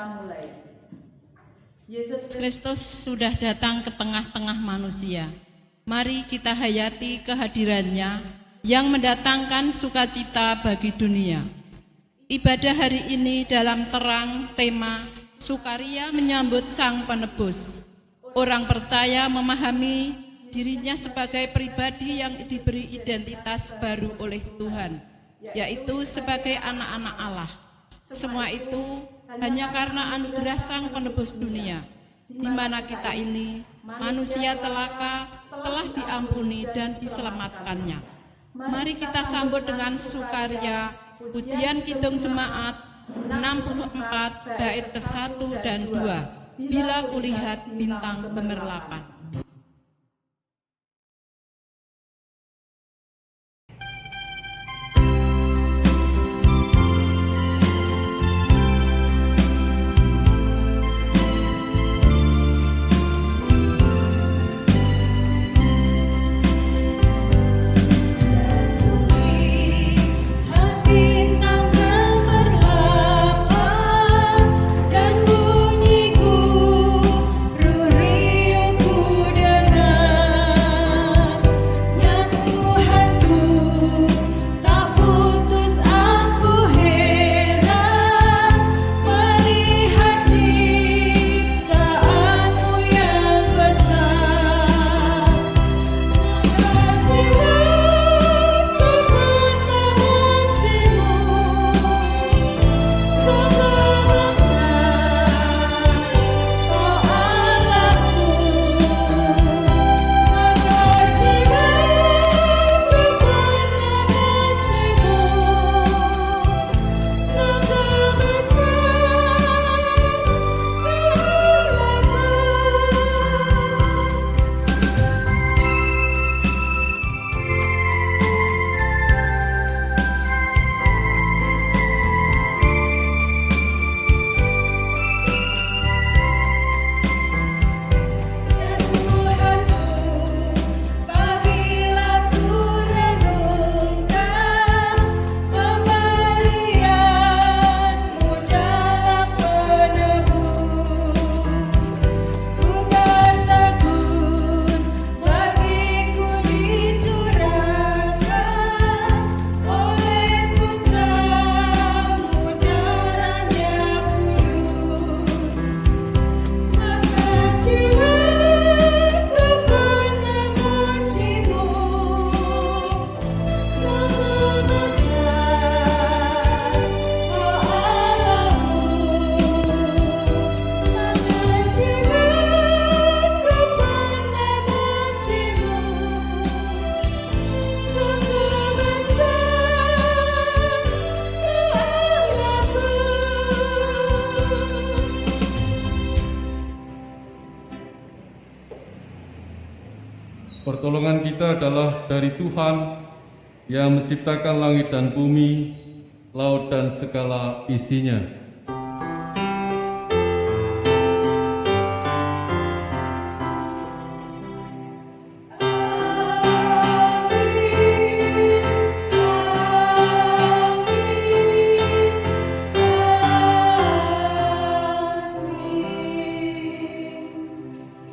kita mulai. Yesus Kristus sudah datang ke tengah-tengah manusia. Mari kita hayati kehadirannya yang mendatangkan sukacita bagi dunia. Ibadah hari ini dalam terang tema Sukaria menyambut Sang Penebus. Orang percaya memahami dirinya sebagai pribadi yang diberi identitas baru oleh Tuhan, yaitu sebagai anak-anak Allah. Semua itu hanya karena anugerah Sang Penebus dunia, di mana kita ini, manusia celaka, telah diampuni dan diselamatkannya. Mari kita sambut dengan sukaria pujian Kidung Jemaat 64 bait ke-1 dan 2, Bila Kulihat Bintang Gemerlapan. Pertolongan kita adalah dari Tuhan yang menciptakan langit dan bumi, laut dan segala isinya.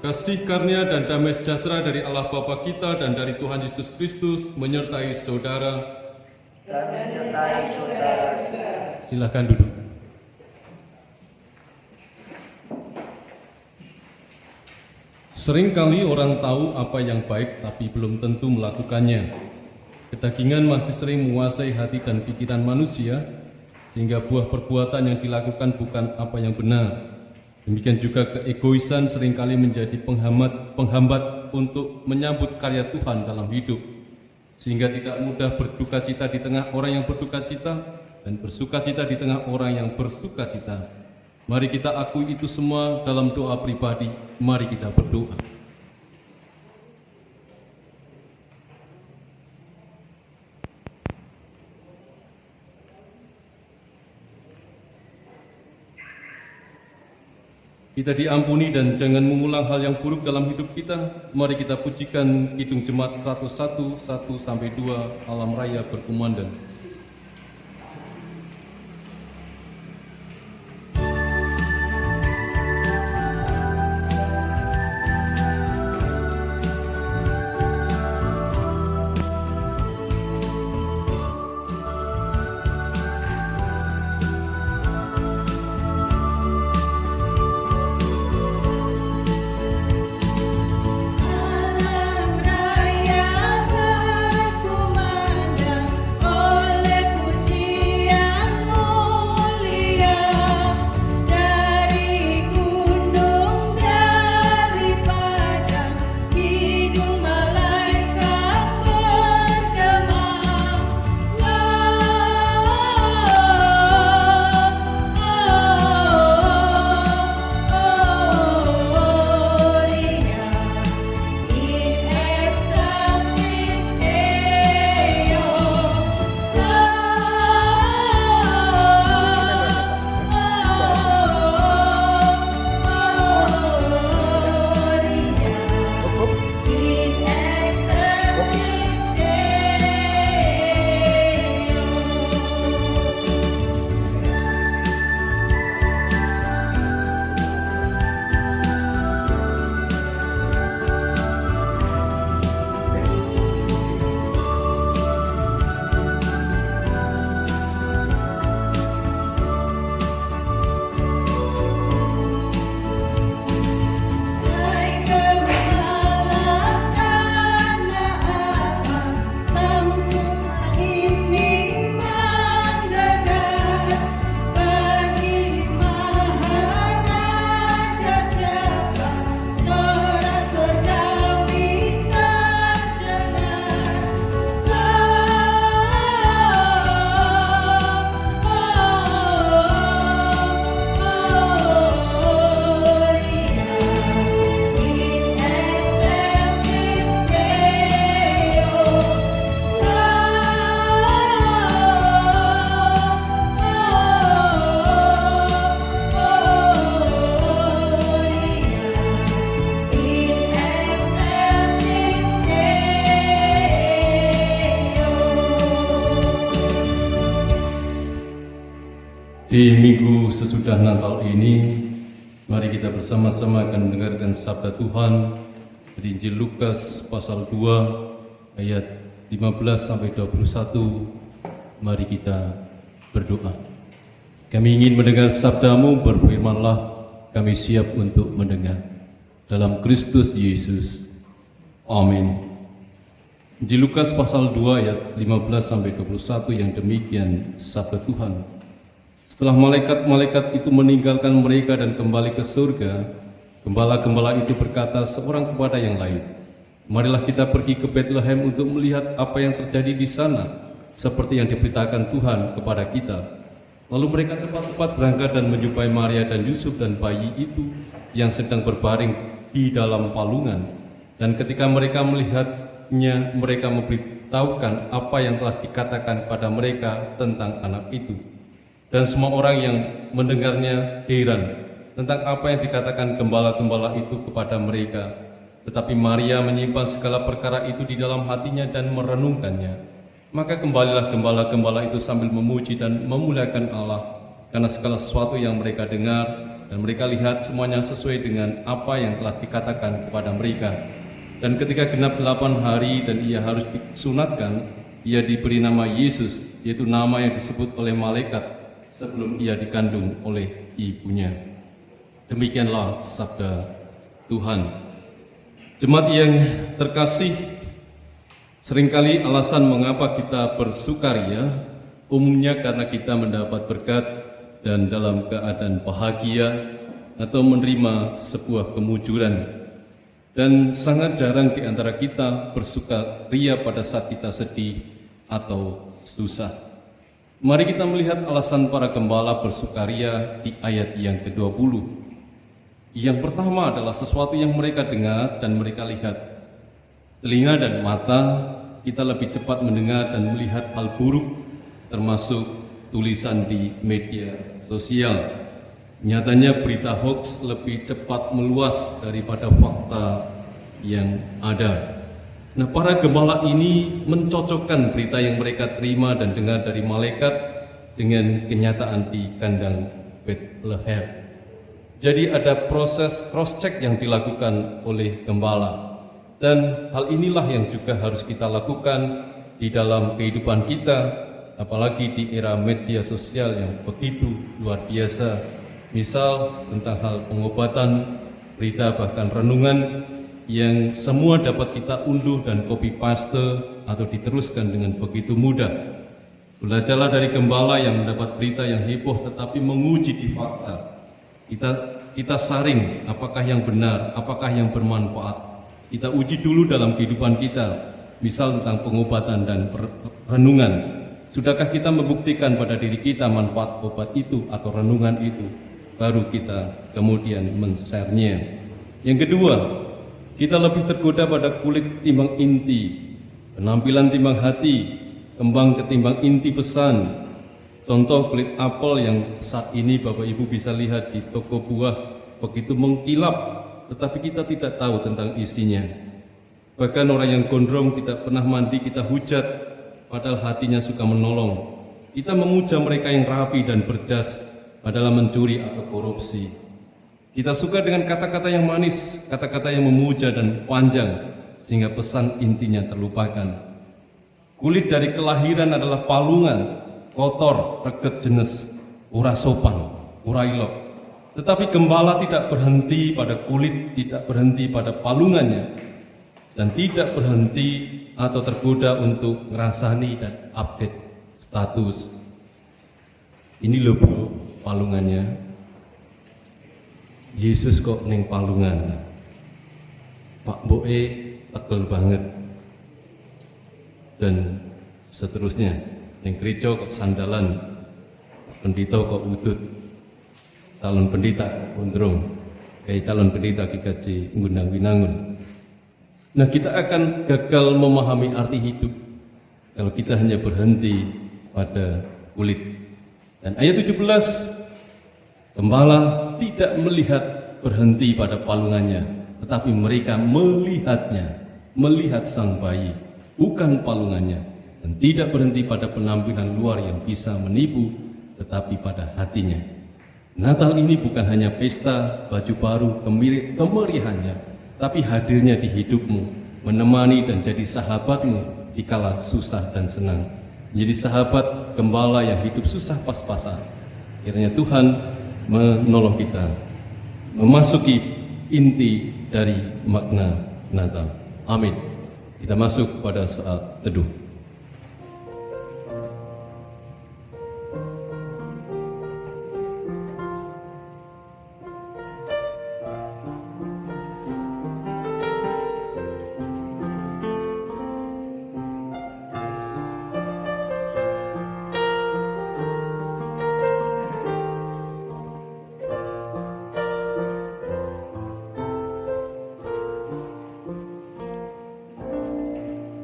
Kasih karunia dan damai sejahtera dari Allah Bapa kita dan dari Tuhan Yesus Kristus menyertai saudara. Silakan duduk. Seringkali orang tahu apa yang baik tapi belum tentu melakukannya. Kedagingan masih sering menguasai hati dan pikiran manusia, sehingga buah perbuatan yang dilakukan bukan apa yang benar. Demikian juga keegoisan seringkali menjadi penghambat untuk menyambut karya Tuhan dalam hidup, sehingga tidak mudah berduka cita di tengah orang yang berduka cita dan bersuka cita di tengah orang yang bersuka cita. Mari kita akui itu semua dalam doa pribadi. Mari kita berdoa. Kita diampuni dan jangan mengulang hal yang buruk dalam hidup kita. Mari kita pujikan Kidung Jemaat 111, 1-2, Alam Raya Berkumandang. Di minggu sesudah Natal ini, mari kita bersama-sama akan mendengarkan sabda Tuhan dari Injil Lukas pasal 2 ayat 15-21. Mari kita berdoa. Kami ingin mendengar sabdamu, berfirmanlah, kami siap untuk mendengar. Dalam Kristus Yesus. Amin. Di Lukas pasal 2 ayat 15-21 yang demikian sabda Tuhan. Setelah malaikat-malaikat itu meninggalkan mereka dan kembali ke surga, gembala-gembala itu berkata seorang kepada yang lain, marilah kita pergi ke Bethlehem untuk melihat apa yang terjadi di sana, seperti yang diberitakan Tuhan kepada kita. Lalu mereka cepat-cepat berangkat dan menjumpai Maria dan Yusuf dan bayi itu yang sedang berbaring di dalam palungan. Dan ketika mereka melihatnya, mereka memberitahukan apa yang telah dikatakan pada mereka tentang anak itu. Dan semua orang yang mendengarnya heran tentang apa yang dikatakan gembala-gembala itu kepada mereka. Tetapi Maria menyimpan segala perkara itu di dalam hatinya dan merenungkannya. Maka kembalilah gembala-gembala itu sambil memuji dan memuliakan Allah karena segala sesuatu yang mereka dengar dan mereka lihat semuanya sesuai dengan apa yang telah dikatakan kepada mereka. Dan ketika genap 8 hari dan ia harus disunatkan, ia diberi nama Yesus, yaitu nama yang disebut oleh malaikat sebelum ia dikandung oleh ibunya. Demikianlah sabda Tuhan. Jemaat yang terkasih, seringkali alasan mengapa kita bersukaria umumnya karena kita mendapat berkat dan dalam keadaan bahagia atau menerima sebuah kemujuran. Dan sangat jarang di antara kita bersukaria pada saat kita sedih atau susah. Mari kita melihat alasan para gembala bersukaria di ayat yang ke-20. Yang pertama adalah sesuatu yang mereka dengar dan mereka lihat. Telinga dan mata kita lebih cepat mendengar dan melihat hal buruk, termasuk tulisan di media sosial. Nyatanya berita hoax lebih cepat meluas daripada fakta yang ada. Nah, para gembala ini mencocokkan berita yang mereka terima dan dengar dari malaikat dengan kenyataan di kandang Bethlehem. Jadi ada proses cross-check yang dilakukan oleh gembala. Dan hal inilah yang juga harus kita lakukan di dalam kehidupan kita, apalagi di era media sosial yang begitu luar biasa. Misal tentang hal pengobatan, berita bahkan renungan, yang semua dapat kita unduh dan copy paste atau diteruskan dengan begitu mudah. Belajarlah dari gembala yang mendapat berita yang heboh tetapi menguji di fakta. Kita saring apakah yang benar, apakah yang bermanfaat. Kita uji dulu dalam kehidupan kita, misal tentang pengobatan dan renungan. Sudahkah kita membuktikan pada diri kita manfaat obat itu atau renungan itu? Baru kita kemudian men-share-nya. Yang kedua, kita lebih tergoda pada kulit timbang inti, penampilan timbang hati, kembang ketimbang inti pesan. Contoh kulit apel yang saat ini Bapak Ibu bisa lihat di toko buah begitu mengkilap, tetapi kita tidak tahu tentang isinya. Bahkan orang yang gondrong tidak pernah mandi kita hujat, padahal hatinya suka menolong. Kita memuja mereka yang rapi dan berjas, padahal mencuri atau korupsi. Kita suka dengan kata-kata yang manis, kata-kata yang memuja dan panjang, sehingga pesan intinya terlupakan. Kulit dari kelahiran adalah palungan, kotor, reget jenes, ora sopan, ora ilok. Tetapi gembala tidak berhenti pada kulit, tidak berhenti pada palungannya, dan tidak berhenti atau tergoda untuk ngerasani dan update status. Ini loh bro, palungannya. Yesus kok ning palungan, Pak Boe tegel banget, dan seterusnya. Yang gereja kok sandalan, pendeta kok udut, calon pendeta gondrong, kayak calon pendeta kikaji ngundang winangun. Nah, kita akan gagal memahami arti hidup kalau kita hanya berhenti pada kulit. Dan ayat 17, gembala tidak melihat berhenti pada palungannya, tetapi mereka melihatnya, melihat sang bayi, bukan palungannya, dan tidak berhenti pada penampilan luar yang bisa menipu, tetapi pada hatinya. Natal ini bukan hanya pesta baju baru kemeriahannya, tapi hadirnya di hidupmu, menemani dan jadi sahabatmu di kala susah dan senang. Menjadi sahabat gembala yang hidup susah pas-pasan. Kiranya Tuhan menolong kita memasuki inti dari makna Natal. Amin. Kita masuk pada saat teduh.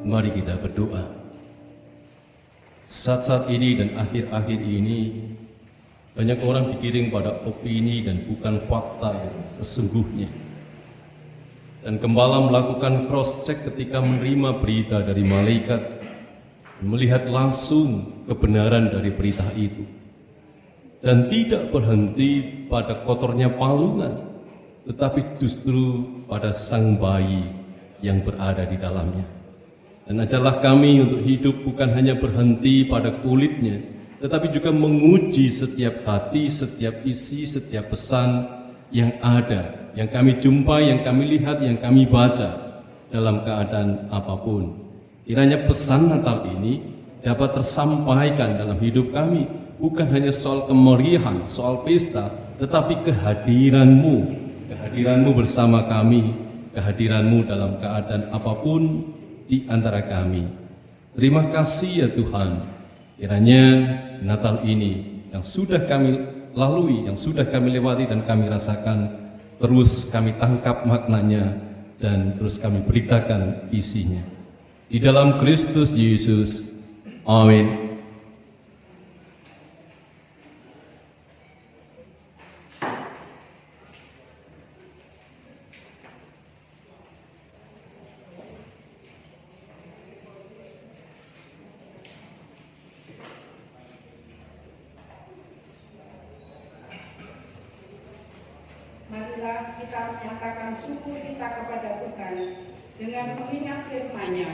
Mari kita berdoa. Saat-saat ini dan akhir-akhir ini, banyak orang digiring pada opini dan bukan fakta yang sesungguhnya. Dan gembala melakukan cross-check ketika menerima berita dari malaikat, melihat langsung kebenaran dari berita itu. Dan tidak berhenti pada kotornya palungan, tetapi justru pada sang bayi yang berada di dalamnya. Dan ajarlah kami untuk hidup bukan hanya berhenti pada kulitnya, tetapi juga menguji setiap hati, setiap isi, setiap pesan yang ada, yang kami jumpai, yang kami lihat, yang kami baca dalam keadaan apapun. Kiranya pesan Natal ini dapat tersampaikan dalam hidup kami, bukan hanya soal kemeriahan, soal pesta, tetapi kehadiranmu bersama kami, kehadiranmu dalam keadaan apapun di antara kami. Terima kasih ya Tuhan, kiranya Natal ini yang sudah kami lalui, yang sudah kami lewati dan kami rasakan, terus kami tangkap maknanya dan terus kami beritakan isinya. Di dalam Kristus Yesus, amin. Marilah kita menyatakan syukur kita kepada Tuhan dengan mengingat firman-Nya.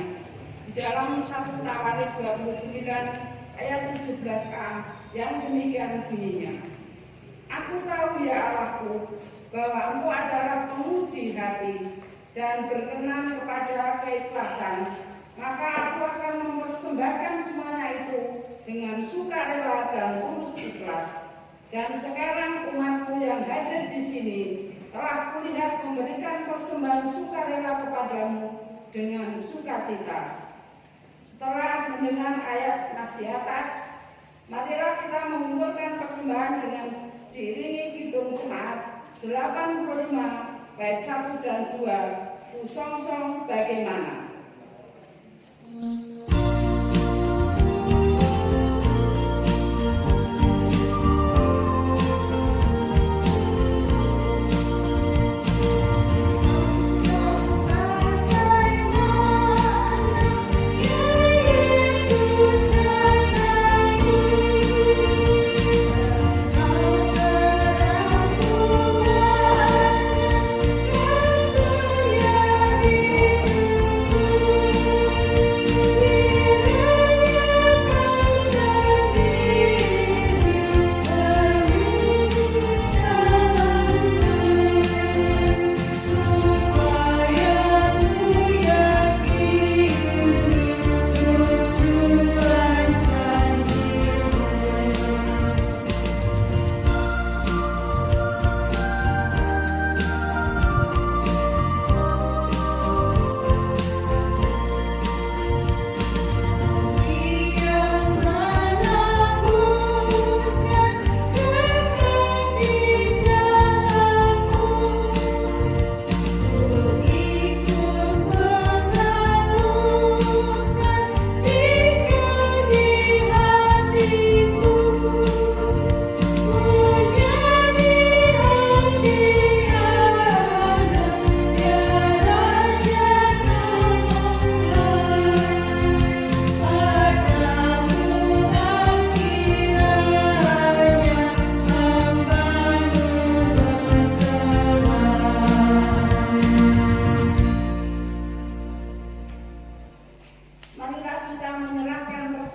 Di dalam 1 Tawarik 29 ayat 17a yang demikian bunyinya. Aku tahu ya Allahku bahwa Engkau adalah penguji hati dan berkenan kepada keikhlasan. Maka aku akan mempersembahkan semuanya itu dengan sukarela dan tulus ikhlas. Dan sekarang umatku yang hadir di sini telah kulihat memberikan persembahan sukarela kepadamu dengan sukacita. Setelah mendengar ayat nas di atas, marilah kita mengumpulkan persembahan dengan diiringi kidung jemaat 85 bait 1 dan 2 Kusongsong bagaimana. Yesus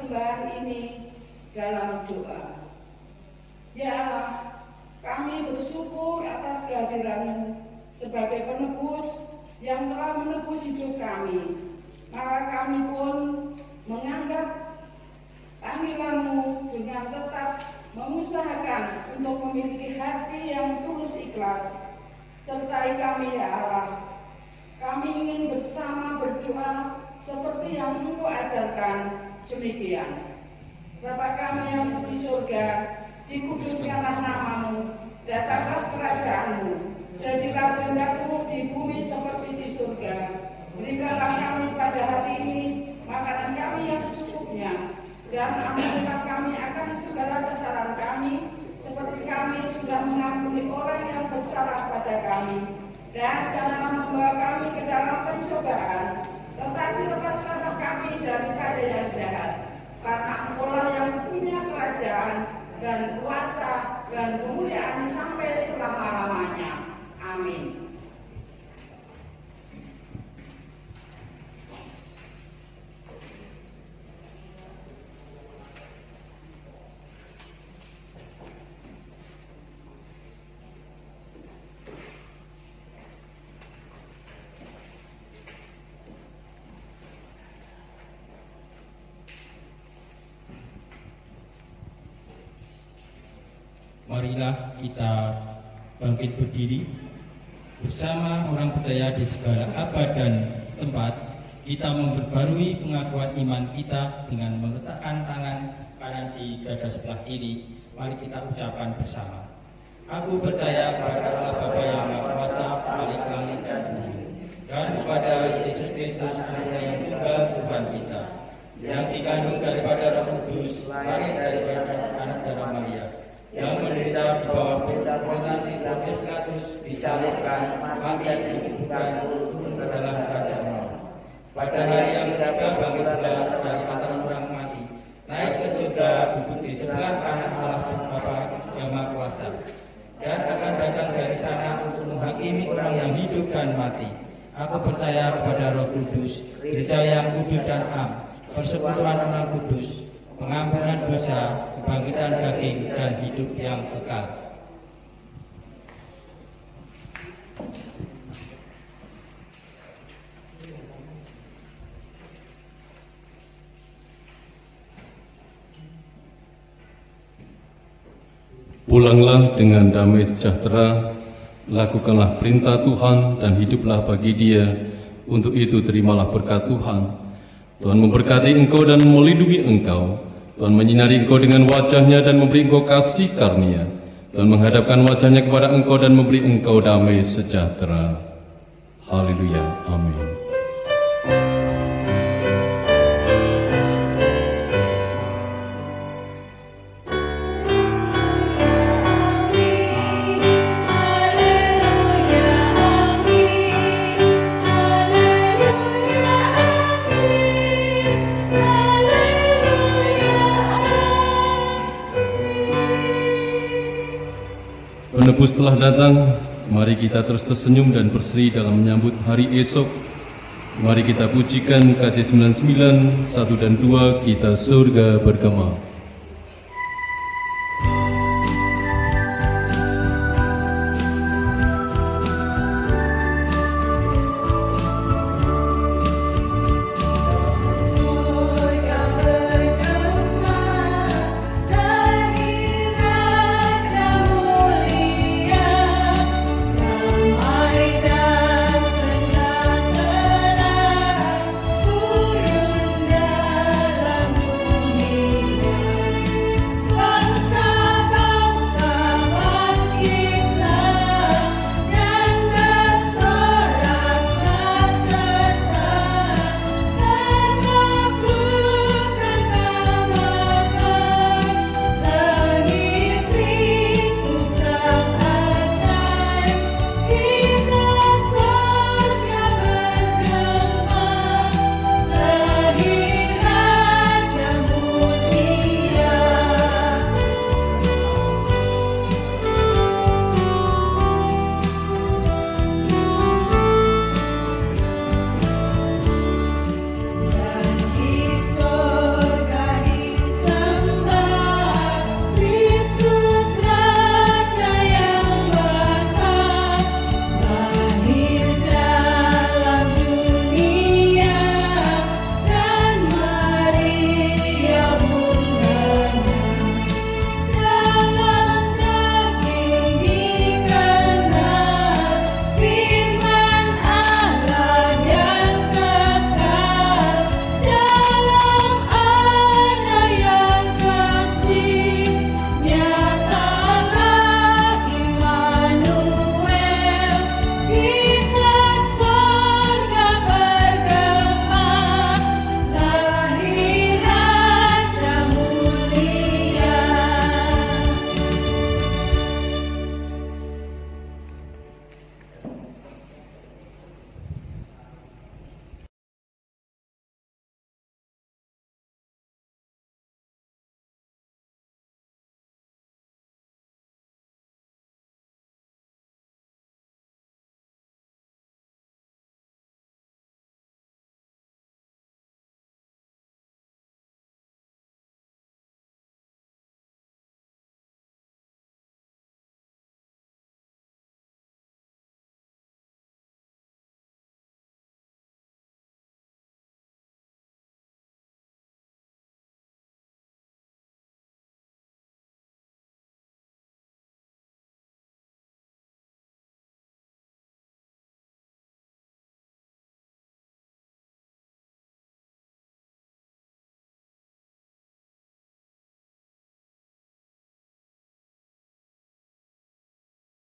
persembahan ini dalam doa. Ya Allah, kami bersyukur atas kehadiran-Mu sebagai penebus yang telah menebus hidup kami. Maka kami pun menganggap panggilan-Mu dengan tetap mengusahakan untuk memiliki hati yang tulus ikhlas. Sertai kami ya Allah. Kami ingin bersama berdoa seperti yang Engkau ajarkan demikian. Bapa kami yang di surga, dikuduskanlah nama-Mu, datanglah kerajaan-Mu, jadilah kehendak-Mu di bumi seperti di surga. Berikanlah kami pada hari ini makanan kami yang secukupnya, dan ampunilah kami akan segala kesalahan kami, seperti kami sudah mengampuni orang yang bersalah pada kami. Dan janganlah membawa kami ke dalam pencobaan, tetapi lepaskanlah kami daripada yang jahat. Karena Engkau-lah yang punya kerajaan dan kuasa dan kemuliaan sampai selama-lamanya. Amin. Marilah kita bangkit berdiri bersama orang percaya di segala abad dan tempat. Kita memperbarui pengakuan iman kita dengan meletakkan tangan kanan di dada sebelah kiri. Mari kita ucapkan bersama. Aku percaya kepada Allah Bapa yang Maha Kuasa, Khalik langit dan bumi, dan kepada Yesus Kristus, Anak yang tunggal Tuhan kita, yang dikandung daripada Roh Kudus, lahir daripada anak darah Maria, yang menderita di bawah pemerintahan Pontius Pilatus, disalibkan, mati dan dikuburkan, turun ke dalam kerajaan Allah. Pada hari yang ketiga bangkit pula dari antara orang mati, naik ke surga, duduk di sebelah kanan Allah Bapa yang Maha Kuasa, dan akan datang dari sana untuk menghakimi orang yang hidup dan mati. Aku percaya kepada Roh Kudus, gereja yang kudus dan am, persekutuan orang kudus, pengampunan dosa, kebangkitan daging, dan hidup yang kekal. Pulanglah dengan damai sejahtera, lakukanlah perintah Tuhan dan hiduplah bagi Dia. Untuk itu terimalah berkat Tuhan. Tuhan memberkati engkau dan melindungi engkau. Tuhan menyinari engkau dengan wajah-Nya dan memberi engkau kasih karunia. Tuhan menghadapkan wajah-Nya kepada engkau dan memberi engkau damai sejahtera. Haleluya. Amin. Penebus telah datang, mari kita terus tersenyum dan berseri dalam menyambut hari esok. Mari kita pujikan KJ 99, 1 dan 2, kita surga bergema.